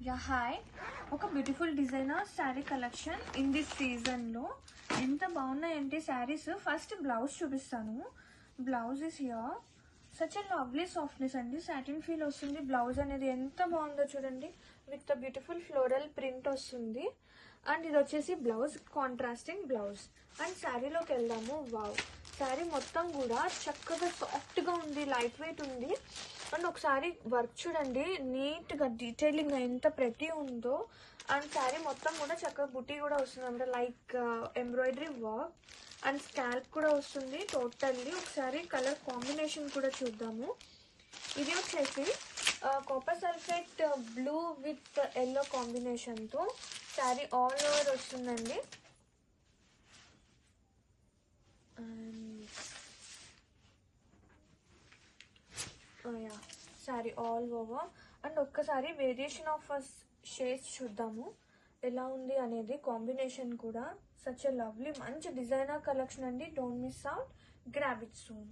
Yeah hi, ఒక beautiful designer sari collection in this సీజన్లో ఎంత బాగున్నాయంటే శారీస్. ఫస్ట్ బ్లౌజ్ చూపిస్తాను. Blouse is here. Such a lovely softness అండి, satin feel వస్తుంది. బ్లౌజ్ అనేది ఎంత బాగుందో చూడండి, with the beautiful floral print వస్తుంది. అండ్ ఇది వచ్చేసి బ్లౌజ్, కాంట్రాస్టింగ్ బ్లౌజ్. అండ్ శారీలోకి వెళ్దాము. వావ్, శారీ మొత్తం కూడా చక్కగా సాఫ్ట్గా ఉంది, లైట్ వెయిట్ ఉంది. అండ్ ఒకసారి వర్క్ చూడండి, నీట్గా డీటెయిలింగ్ ఎంత ప్రతి ఉందో. అండ్ శారీ మొత్తం కూడా చక్కగా బుటీ కూడా వస్తుంది అంటే like embroidery work. And scalp కూడా వస్తుంది టోటల్లీ. ఒకసారి కలర్ కాంబినేషన్ కూడా చూద్దాము. ఇది వచ్చేసి copper sulphate blue with yellow కాంబినేషన్తో శారీ ఆల్ ఓవర్ వస్తుందండి. Yeah, sari all over. And ఒక్కసారి వేరియేషన్ ఆఫ్ షేడ్స్ చూద్దాము ఎలా ఉంది అనేది. కాంబినేషన్ కూడా సచ్ ఎ లవ్లీ, మంచి డిజైనర్ కలెక్షన్ అండి. Don't miss out, grab it soon.